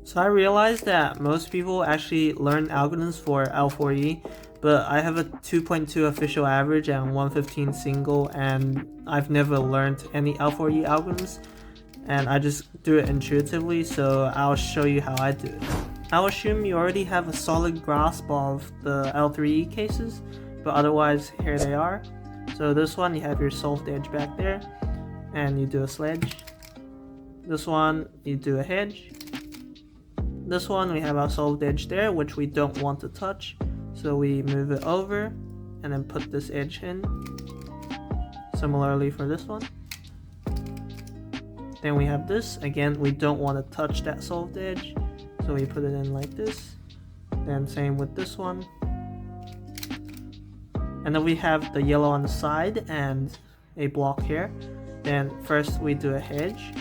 So I realized that most people actually learn algorithms for L4E, but I have a 2.2 official average and 115 single, and I've never learned any L4E algorithms, and I just do it intuitively, so I'll show you how I do it. I'll assume you already have a solid grasp of the L3E cases, but otherwise here they are. So this one, you have your solved edge back there, and you do a sledge. This one, you do a hedge. This one, we have our solved edge there, which we don't want to touch, so we move it over and then put this edge in. Similarly for this one. Then we have this, again, we don't want to touch that solved edge, so we put it in like this. Then same with this one. And then we have the yellow on the side and a block here. Then first we do a hedge,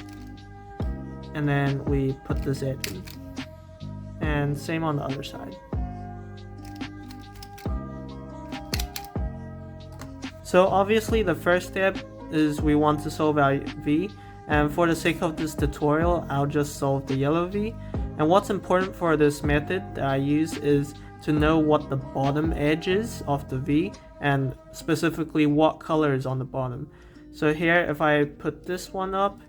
and then we put this edge in. And same on the other side. So obviously the first step is we want to solve our V, and for the sake of this tutorial I'll just solve the yellow V. And what's important for this method that I use is to know what the bottom edge is of the V, and specifically what color is on the bottom. So here, if I put this one up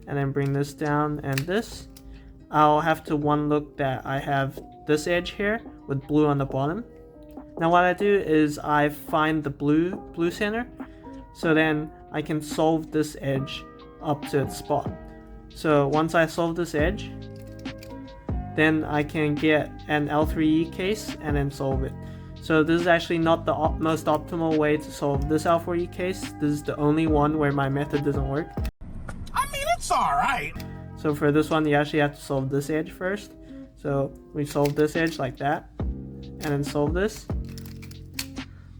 and then bring this down and this, I'll have to one look that I have this edge here with blue on the bottom. Now what I do is I find the blue center, so then I can solve this edge up to its spot. So once I solve this edge, then I can get an L3E case and then solve it. So this is actually not the most optimal way to solve this L4E case. This is the only one where my method doesn't work. I mean, it's alright. So for this one, you actually have to solve this edge first. So we solve this edge like that, and then solve this.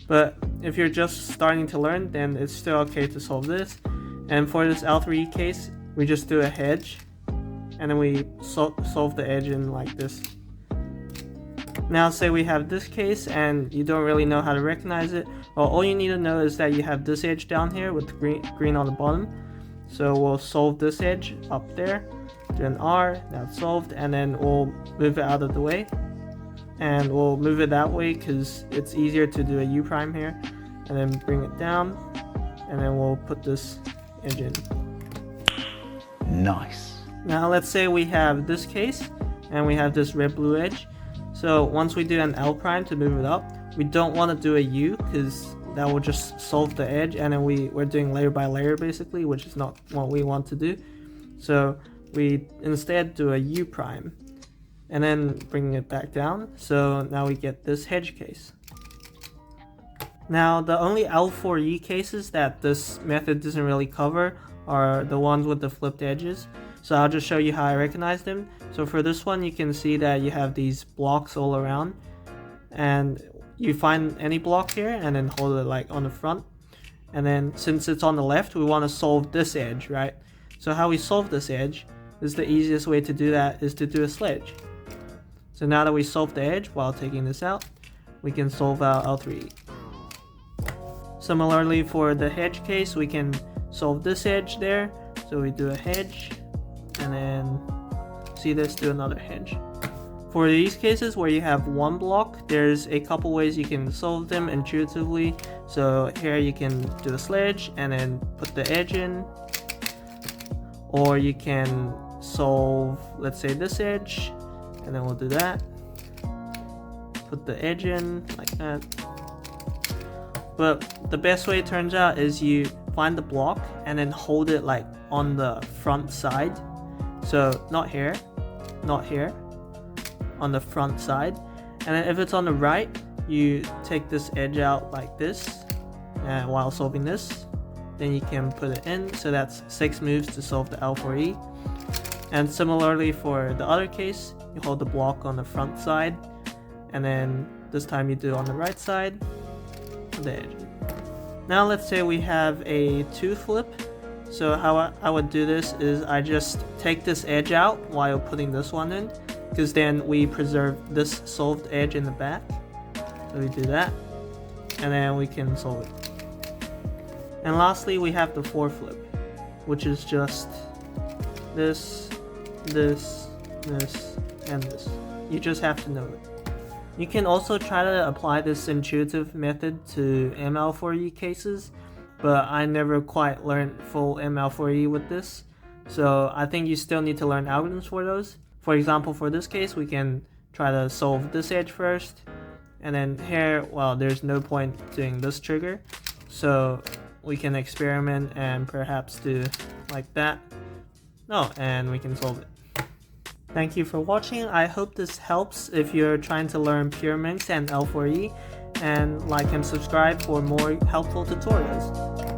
But if you're just starting to learn, then it's still okay to solve this. And for this L3E case, we just do a hedge, and then we solve the edge in like this. Now say we have this case and you don't really know how to recognize it. Well, all you need to know is that you have this edge down here with green on the bottom. So we'll solve this edge up there, do an R, now it's solved, and then we'll move it out of the way. And we'll move it that way because it's easier to do a U prime here. And then bring it down, and then we'll put this edge in. Nice. Now let's say we have this case, and we have this red-blue edge. So once we do an L prime to move it up, we don't want to do a U because that will just solve the edge, and then we're doing layer by layer basically, which is not what we want to do. So we instead do a U prime and then bring it back down. So now we get this hedge case. Now the only L4E cases that this method doesn't really cover are the ones with the flipped edges. So I'll just show you how I recognize them. So for this one, you can see that you have these blocks all around, and you find any block here and then hold it like on the front. And then since it's on the left, we want to solve this edge, right? So how we solve this edge is the easiest way to do that is to do a sledge. So now that we solved the edge while taking this out, we can solve our L3E. Similarly for the hedge case, we can solve this edge there. So we do a hedge, and then see this, do another hedge. For these cases where you have one block, there's a couple ways you can solve them intuitively. So here you can do a sledge and then put the edge in, or you can solve, let's say, this edge, and then we'll do that, put the edge in like that. But the best way it turns out is you find the block and then hold it like on the front side. So not here, not here, on the front side. And then if it's on the right, you take this edge out like this, and while solving this, then you can put it in. So that's 6 moves to solve the L4E. And similarly for the other case, you hold the block on the front side, and then this time you do on the right side, the edge. Now let's say we have a 2 flip. So how I would do this is I just take this edge out while putting this one in, because then we preserve this solved edge in the back. So we do that, and then we can solve it. And lastly, we have the 4 flip, which is just this, this, this, and this. You just have to know it. You can also try to apply this intuitive method to ML4E cases, but I never quite learned full ML4E with this, so I think you still need to learn algorithms for those. For example, for this case, we can try to solve this edge first, and then here, well, there's no point doing this trigger, so we can experiment and perhaps do like that. No, and we can solve it. Thank you for watching. I hope this helps if you're trying to learn Pyraminx and L4E, and like and subscribe for more helpful tutorials.